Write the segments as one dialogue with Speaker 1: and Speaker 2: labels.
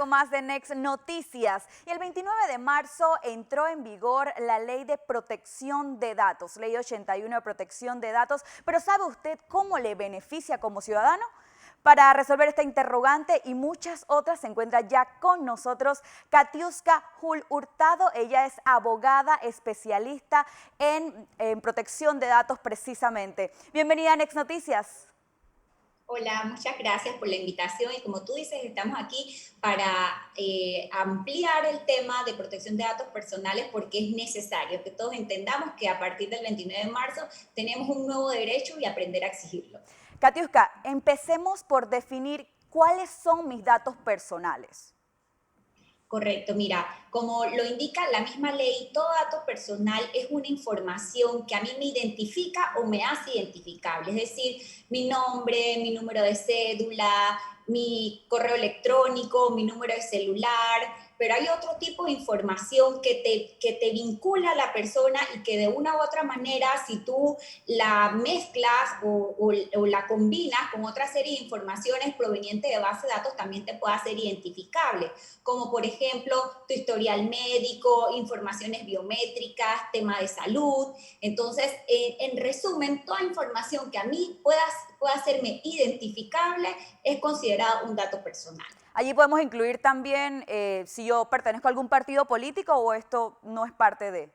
Speaker 1: más de Next Noticias. Y el 29 de marzo entró en vigor la Ley de Protección de Datos, Ley 81 de Protección de Datos. Pero ¿sabe usted cómo le beneficia como ciudadano? Para resolver esta interrogante y muchas otras se encuentra ya con nosotros Katiuska Hul Hurtado. Ella es abogada especialista en protección de datos precisamente. Bienvenida a Next Noticias.
Speaker 2: Hola, muchas gracias por la invitación y como tú dices, estamos aquí para ampliar el tema de protección de datos personales porque es necesario que todos entendamos que a partir del 29 de marzo tenemos un nuevo derecho y aprender a exigirlo.
Speaker 1: Katiuska, empecemos por definir cuáles son mis datos personales.
Speaker 2: Correcto, mira, como lo indica la misma ley, todo dato personal es una información que a mí me identifica o me hace identificable, es decir, mi nombre, mi número de cédula, mi correo electrónico, mi número de celular, pero hay otro tipo de información que te vincula a la persona y que de una u otra manera, si tú la mezclas o la combinas con otra serie de informaciones provenientes de base de datos, también te puede hacer identificable, como por ejemplo tu historial médico, informaciones biométricas, tema de salud. Entonces, en resumen, toda información que a mí pueda hacerme identificable es considerada un dato personal.
Speaker 1: Allí podemos incluir también si yo pertenezco a algún partido político o esto no es parte de.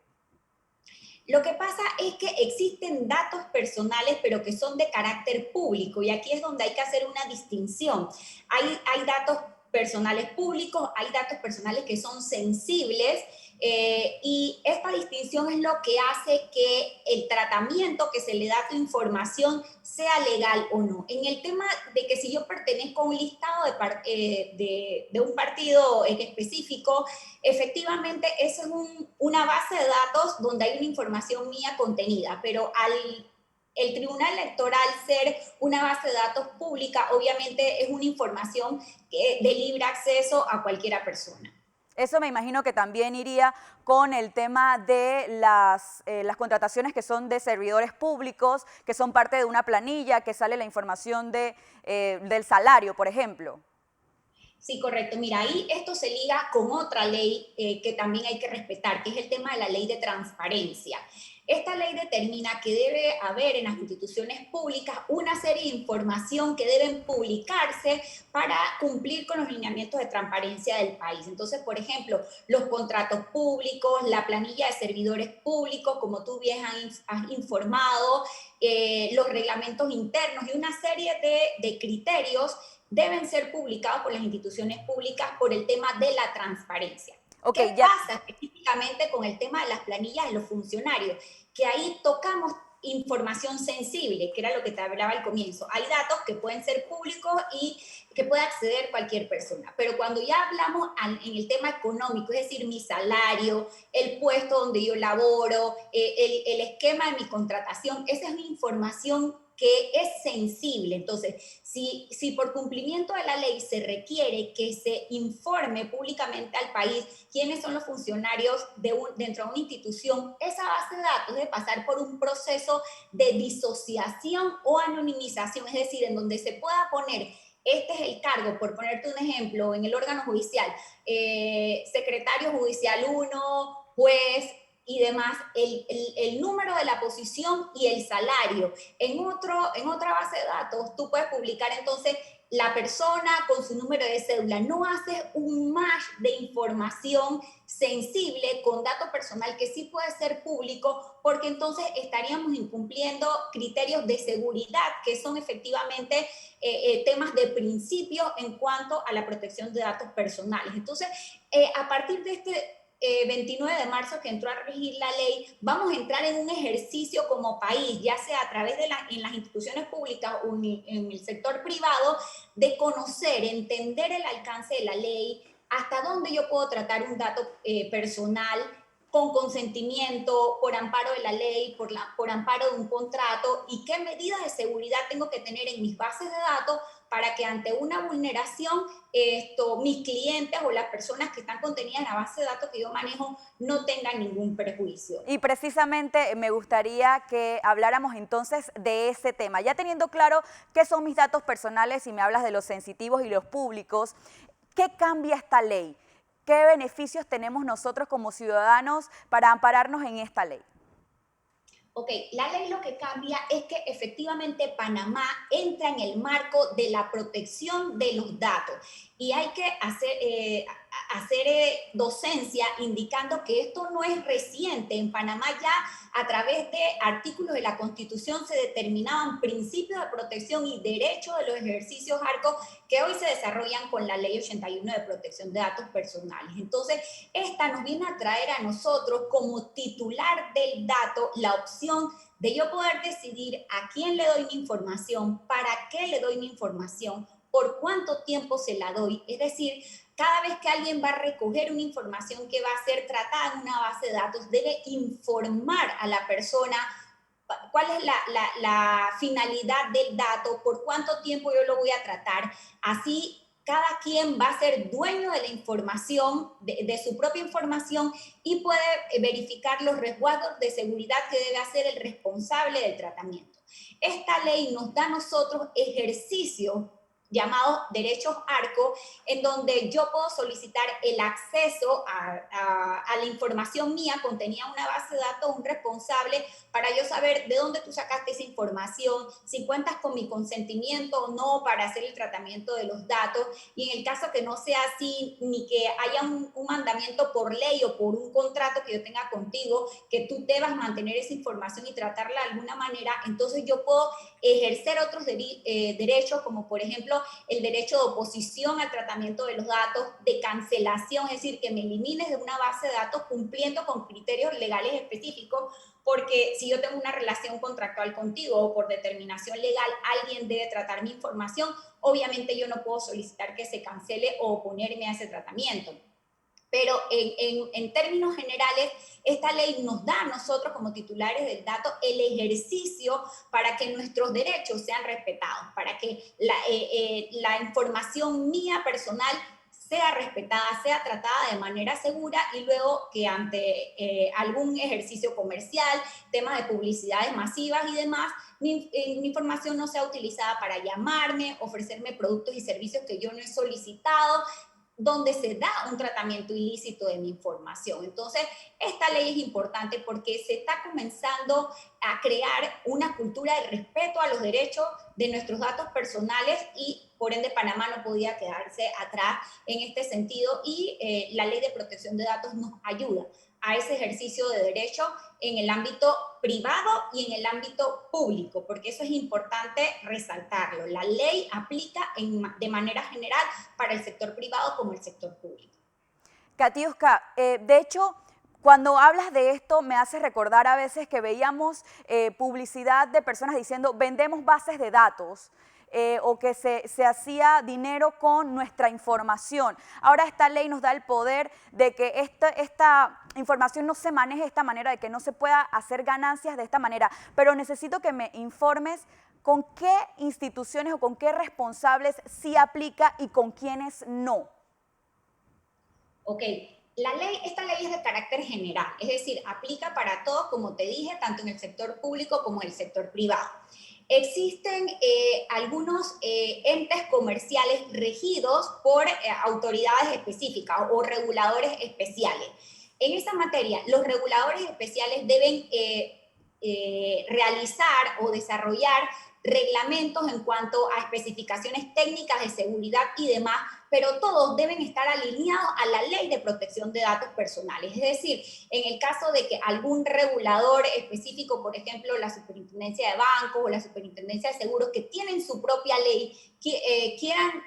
Speaker 2: Lo que pasa es que existen datos personales, pero que son de carácter público, y aquí es donde hay que hacer una distinción. Hay datos personales públicos, hay datos personales que son sensibles, y esta distinción es lo que hace que el tratamiento que se le da a tu información sea legal o no. En el tema de que si yo pertenezco a un listado de un partido en específico, efectivamente esa es una base de datos donde hay una información mía contenida, pero el Tribunal Electoral ser una base de datos pública, obviamente es una información de libre acceso a cualquiera persona.
Speaker 1: Eso me imagino que también iría con el tema de las contrataciones que son de servidores públicos, que son parte de una planilla, que sale la información del salario, por ejemplo.
Speaker 2: Sí, correcto. Mira, ahí esto se liga con otra ley que también hay que respetar, que es el tema de la ley de transparencia. Esta ley determina que debe haber en las instituciones públicas una serie de información que deben publicarse para cumplir con los lineamientos de transparencia del país. Entonces, por ejemplo, los contratos públicos, la planilla de servidores públicos, como tú bien has informado, los reglamentos internos y una serie de criterios deben ser publicados por las instituciones públicas por el tema de la transparencia.
Speaker 1: Okay,
Speaker 2: ¿Qué
Speaker 1: ya.
Speaker 2: pasa específicamente con el tema de las planillas de los funcionarios? Que ahí tocamos información sensible, que era lo que te hablaba al comienzo. Hay datos que pueden ser públicos y que puede acceder cualquier persona, pero cuando ya hablamos en el tema económico, es decir, mi salario, el puesto donde yo laboro, el esquema de mi contratación, esa es una información que es sensible. Entonces, si por cumplimiento de la ley se requiere que se informe públicamente al país quiénes son los funcionarios dentro de una institución, esa base de datos debe pasar por un proceso de disociación o anonimización, es decir, en donde se pueda poner este es el cargo, por ponerte un ejemplo, en el órgano judicial, secretario judicial 1, juez y demás, el número de la posición y el salario. En otra base de datos, tú puedes publicar entonces la persona con su número de cédula. No haces un match de información sensible con dato personal que sí puede ser público, porque entonces estaríamos incumpliendo criterios de seguridad que son efectivamente temas de principio en cuanto a la protección de datos personales. Entonces, a partir de este 29 de marzo que entró a regir la ley, vamos a entrar en un ejercicio como país, ya sea a través de en las instituciones públicas o en el sector privado, de conocer, entender el alcance de la ley, hasta dónde yo puedo tratar un dato personal con consentimiento, por amparo de la ley, por amparo de un contrato, y qué medidas de seguridad tengo que tener en mis bases de datos para que ante una vulneración mis clientes o las personas que están contenidas en la base de datos que yo manejo no tengan ningún perjuicio.
Speaker 1: Y precisamente me gustaría que habláramos entonces de ese tema. Ya teniendo claro qué son mis datos personales y me hablas de los sensitivos y los públicos, ¿Qué cambia esta ley? ¿Qué beneficios tenemos nosotros como ciudadanos para ampararnos en esta ley?
Speaker 2: Ok, la ley lo que cambia es que efectivamente Panamá entra en el marco de la protección de los datos y hay que hacer docencia indicando que esto no es reciente. En Panamá ya a través de artículos de la Constitución se determinaban principios de protección y derechos de los ejercicios ARCO que hoy se desarrollan con la Ley 81 de protección de datos personales. Entonces, esta nos viene a traer a nosotros como titular del dato la opción de yo poder decidir a quién le doy mi información, para qué le doy mi información, por cuánto tiempo se la doy. Es decir, cada vez que alguien va a recoger una información que va a ser tratada en una base de datos, debe informar a la persona cuál es la finalidad del dato, por cuánto tiempo yo lo voy a tratar. Así cada quien va a ser dueño de la información, de su propia información, y puede verificar los resguardos de seguridad que debe hacer el responsable del tratamiento. Esta ley nos da a nosotros ejercicios llamados derechos ARCO, en donde yo puedo solicitar el acceso a la información mía contenida en una base de datos, un responsable, para yo saber de dónde tú sacaste esa información, si cuentas con mi consentimiento o no para hacer el tratamiento de los datos, y en el caso que no sea así, ni que haya un mandamiento por ley o por un contrato que yo tenga contigo, que tú debas mantener esa información y tratarla de alguna manera, entonces yo puedo ejercer otros derechos, como por ejemplo el derecho de oposición al tratamiento de los datos, de cancelación, es decir, que me elimines de una base de datos cumpliendo con criterios legales específicos, porque si yo tengo una relación contractual contigo o por determinación legal alguien debe tratar mi información, obviamente yo no puedo solicitar que se cancele o oponerme a ese tratamiento. Pero en términos generales, esta ley nos da a nosotros como titulares del dato el ejercicio para que nuestros derechos sean respetados, para que la información mía personal sea respetada, sea tratada de manera segura, y luego que ante algún ejercicio comercial, temas de publicidades masivas y demás, mi información no sea utilizada para llamarme, ofrecerme productos y servicios que yo no he solicitado, donde se da un tratamiento ilícito de mi información. Entonces, esta ley es importante porque se está comenzando a crear una cultura de respeto a los derechos de nuestros datos personales y, por ende, Panamá no podía quedarse atrás en este sentido, y la ley de protección de datos nos ayuda a ese ejercicio de derecho en el ámbito privado y en el ámbito público, porque eso es importante resaltarlo. La ley aplica de manera general para el sector privado como el sector público.
Speaker 1: Katiuska, de hecho, cuando hablas de esto me hace recordar a veces que veíamos publicidad de personas diciendo vendemos bases de datos. O que se hacía dinero con nuestra información. Ahora esta ley nos da el poder de que esta información no se maneje de esta manera, de que no se pueda hacer ganancias de esta manera, pero necesito que me informes con qué instituciones o con qué responsables sí aplica y con quiénes no.
Speaker 2: Ok, esta ley es de carácter general, es decir, aplica para todos, como te dije, tanto en el sector público como en el sector privado. Existen algunos entes comerciales regidos por autoridades específicas o reguladores especiales. En esta materia, los reguladores especiales deben realizar o desarrollar reglamentos en cuanto a especificaciones técnicas de seguridad y demás, pero todos deben estar alineados a la ley de protección de datos personales. Es decir, en el caso de que algún regulador específico, por ejemplo, la Superintendencia de Bancos o la Superintendencia de Seguros, que tienen su propia ley, quieran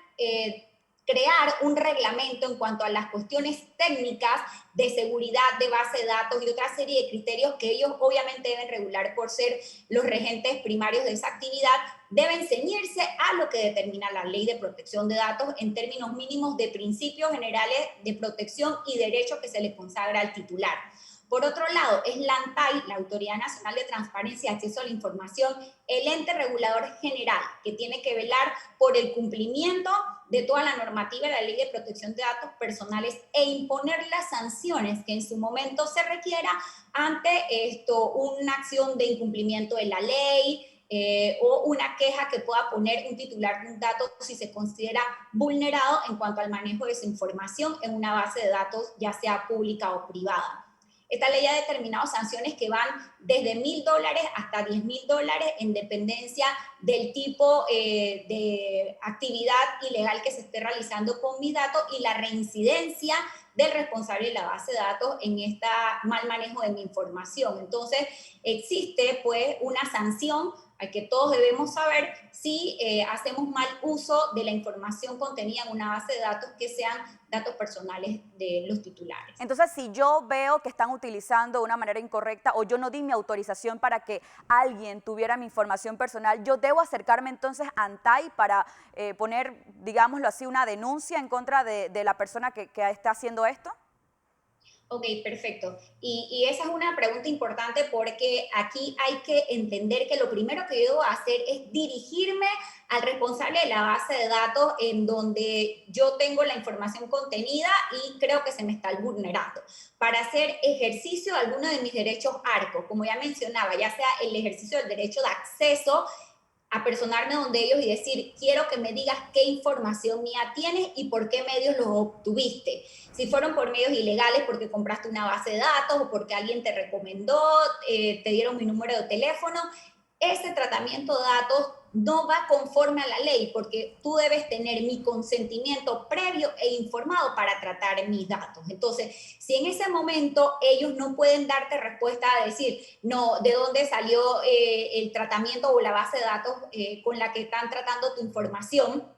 Speaker 2: crear un reglamento en cuanto a las cuestiones técnicas de seguridad de base de datos y otra serie de criterios que ellos obviamente deben regular por ser los regentes primarios de esa actividad, deben ceñirse a lo que determina la ley de protección de datos en términos mínimos de principios generales de protección y derechos que se les consagra al titular. Por otro lado, es la ANTAI, la Autoridad Nacional de Transparencia y Acceso a la Información, el ente regulador general que tiene que velar por el cumplimiento de toda la normativa de la Ley de Protección de Datos Personales e imponer las sanciones que en su momento se requiera ante una acción de incumplimiento de la ley, o una queja que pueda poner un titular de un dato si se considera vulnerado en cuanto al manejo de su información en una base de datos, ya sea pública o privada. Esta ley ha determinado sanciones que van desde $1.000 hasta $10.000 en dependencia del tipo de actividad ilegal que se esté realizando con mis datos y la reincidencia del responsable de la base de datos en este mal manejo de mi información. Entonces, existe pues una sanción al que todos debemos saber si hacemos mal uso de la información contenida en una base de datos que sean datos personales de los titulares.
Speaker 1: Entonces, si yo veo que están utilizando de una manera incorrecta o yo no di mi autorización para que alguien tuviera mi información personal, yo debo acercarme entonces a ANTAI para poner, digámoslo así, una denuncia en contra de la persona que está haciendo esto.
Speaker 2: Ok, perfecto. Y esa es una pregunta importante porque aquí hay que entender que lo primero que yo debo hacer es dirigirme al responsable de la base de datos en donde yo tengo la información contenida y creo que se me está vulnerando para hacer ejercicio de alguno de mis derechos ARCO, como ya mencionaba, ya sea el ejercicio del derecho de acceso, a personarme donde ellos y decir, quiero que me digas qué información mía tienes y por qué medios los obtuviste. Si fueron por medios ilegales, porque compraste una base de datos o porque alguien te recomendó, te dieron mi número de teléfono, ese tratamiento de datos no va conforme a la ley, porque tú debes tener mi consentimiento previo e informado para tratar mis datos. Entonces, si en ese momento ellos no pueden darte respuesta a decir, no, de dónde salió el tratamiento o la base de datos con la que están tratando tu información,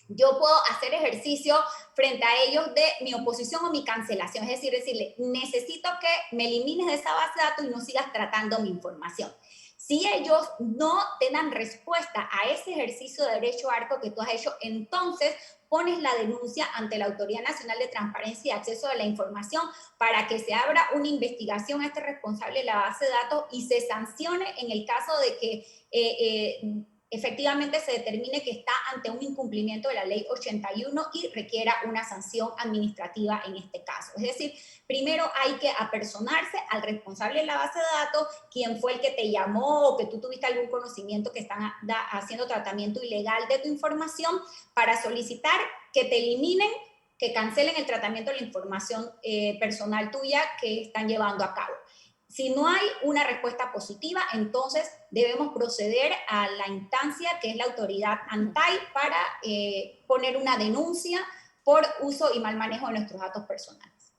Speaker 2: yo puedo hacer ejercicio frente a ellos de mi oposición o mi cancelación, es decir, decirle, necesito que me elimines de esa base de datos y no sigas tratando mi información. Si ellos no te dan respuesta a ese ejercicio de derecho ARCO que tú has hecho, entonces pones la denuncia ante la Autoridad Nacional de Transparencia y Acceso a la Información para que se abra una investigación a este responsable de la base de datos y se sancione en el caso de que efectivamente se determine que está ante un incumplimiento de la ley 81 y requiera una sanción administrativa en este caso. Es decir, primero hay que apersonarse al responsable de la base de datos, quien fue el que te llamó o que tú tuviste algún conocimiento que están haciendo tratamiento ilegal de tu información para solicitar que te eliminen, que cancelen el tratamiento de la información personal tuya que están llevando a cabo. Si no hay una respuesta positiva, entonces debemos proceder a la instancia que es la autoridad ANTAI para poner una denuncia por uso y mal manejo de nuestros datos personales.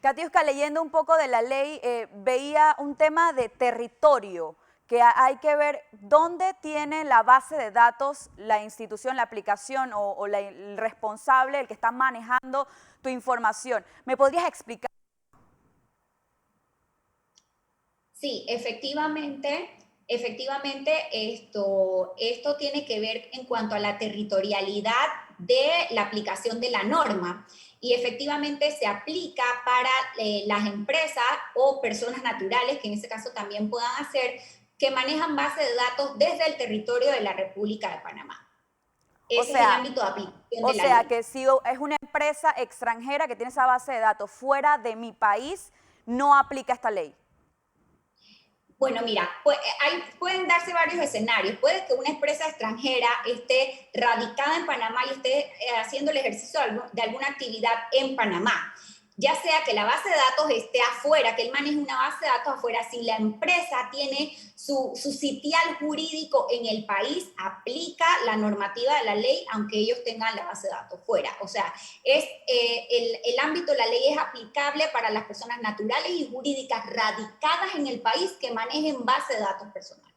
Speaker 1: Katiuska, leyendo un poco de la ley, veía un tema de territorio, que hay que ver dónde tiene la base de datos la institución, la aplicación o el responsable, el que está manejando tu información. ¿Me podrías explicar?
Speaker 2: Sí, efectivamente esto tiene que ver en cuanto a la territorialidad de la aplicación de la norma y efectivamente se aplica para las empresas o personas naturales, que en este caso también puedan hacer, que manejan bases de datos desde el territorio de la República de Panamá. Ese es el ámbito de aplicación de la ley.
Speaker 1: O sea, que si es una empresa extranjera que tiene esa base de datos fuera de mi país, no aplica esta ley.
Speaker 2: Bueno, mira, pueden darse varios escenarios. Puede que una empresa extranjera esté radicada en Panamá y esté haciendo el ejercicio de alguna actividad en Panamá. Ya sea que la base de datos esté afuera, que él maneje una base de datos afuera, si la empresa tiene su sitial jurídico en el país, aplica la normativa de la ley, aunque ellos tengan la base de datos fuera. O sea, el ámbito de la ley es aplicable para las personas naturales y jurídicas radicadas en el país que manejen base de datos personales.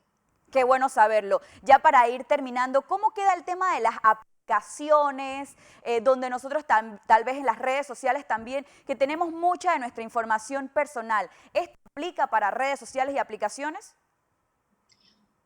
Speaker 1: Qué bueno saberlo. Ya para ir terminando, ¿cómo queda el tema de las aplicaciones, donde nosotros tal vez en las redes sociales también, que tenemos mucha de nuestra información personal? ¿Esto aplica para redes sociales y aplicaciones?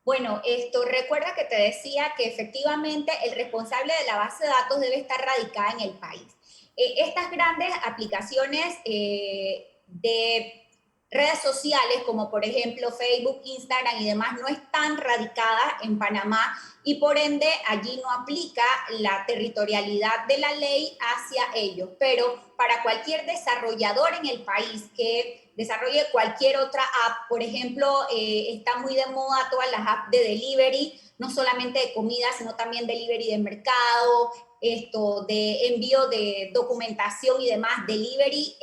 Speaker 2: Bueno, recuerda que te decía que efectivamente el responsable de la base de datos debe estar radicada en el país. Estas grandes aplicaciones de redes sociales como por ejemplo Facebook, Instagram y demás no están radicadas en Panamá y por ende allí no aplica la territorialidad de la ley hacia ellos. Pero para cualquier desarrollador en el país que desarrolle cualquier otra app, por ejemplo, está muy de moda todas las apps de delivery, no solamente de comida, sino también delivery de mercado, de envío de documentación y demás, delivery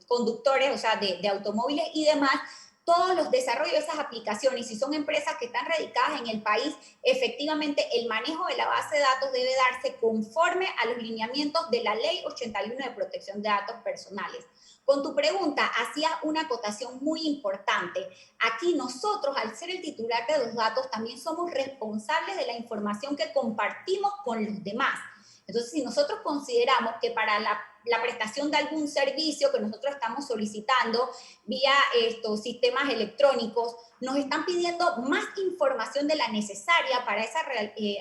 Speaker 2: conductores, o sea, de automóviles y demás, todos los desarrollos de esas aplicaciones, si son empresas que están radicadas en el país, efectivamente el manejo de la base de datos debe darse conforme a los lineamientos de la Ley 81 de Protección de Datos Personales. Con tu pregunta, hacía una acotación muy importante. Aquí nosotros, al ser el titular de los datos, también somos responsables de la información que compartimos con los demás. Entonces, si nosotros consideramos que para la prestación de algún servicio que nosotros estamos solicitando vía estos sistemas electrónicos, nos están pidiendo más información de la necesaria para esa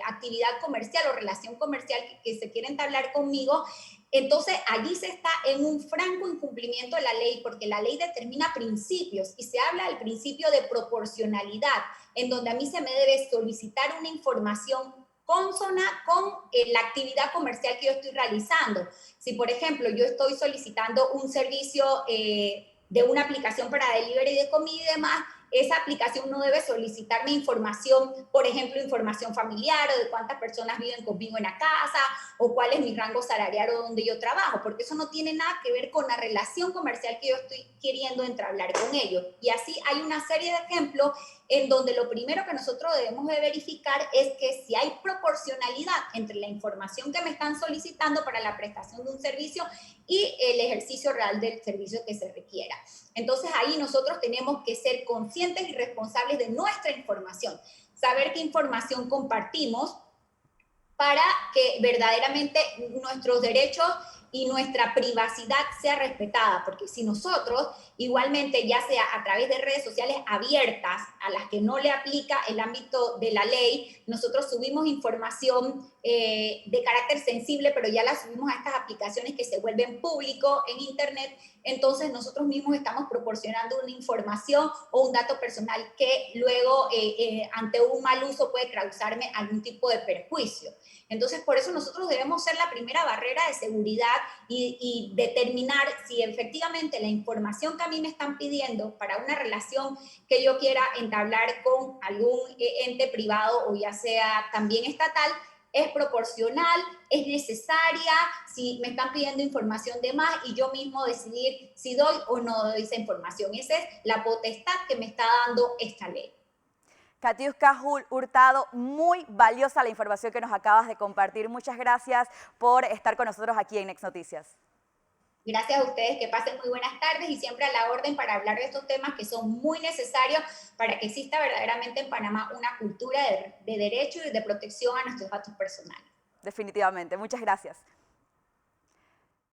Speaker 2: actividad comercial o relación comercial que se quiere entablar conmigo, entonces allí se está en un franco incumplimiento de la ley, porque la ley determina principios y se habla del principio de proporcionalidad, en donde a mí se me debe solicitar una información consona con la actividad comercial que yo estoy realizando. Si, por ejemplo, yo estoy solicitando un servicio de una aplicación para delivery de comida y demás, esa aplicación no debe solicitarme información, por ejemplo, información familiar o de cuántas personas viven conmigo en la casa o cuál es mi rango salarial o dónde yo trabajo, porque eso no tiene nada que ver con la relación comercial que yo estoy queriendo entablar con ellos. Y así hay una serie de ejemplos en donde lo primero que nosotros debemos de verificar es que si hay proporcionalidad entre la información que me están solicitando para la prestación de un servicio y el ejercicio real del servicio que se requiera. Entonces ahí nosotros tenemos que ser conscientes y responsables de nuestra información, saber qué información compartimos para que verdaderamente nuestros derechos y nuestra privacidad sea respetada, porque si nosotros igualmente, ya sea a través de redes sociales abiertas a las que no le aplica el ámbito de la ley, nosotros subimos información de carácter sensible, pero ya la subimos a estas aplicaciones que se vuelven público en internet, entonces nosotros mismos estamos proporcionando una información o un dato personal que luego ante un mal uso puede causarme algún tipo de perjuicio. Entonces, por eso nosotros debemos ser la primera barrera de seguridad y determinar si efectivamente la información que a mí me están pidiendo para una relación que yo quiera entablar con algún ente privado o ya sea también estatal, es proporcional, es necesaria, si me están pidiendo información de más y yo mismo decidir si doy o no doy esa información. Esa es la potestad que me está dando esta ley.
Speaker 1: Katiuska Hurtado, muy valiosa la información que nos acabas de compartir. Muchas gracias por estar con nosotros aquí en Next Noticias.
Speaker 2: Gracias a ustedes, que pasen muy buenas tardes y siempre a la orden para hablar de estos temas que son muy necesarios para que exista verdaderamente en Panamá una cultura de derecho y de protección a nuestros datos personales.
Speaker 1: Definitivamente. Muchas gracias.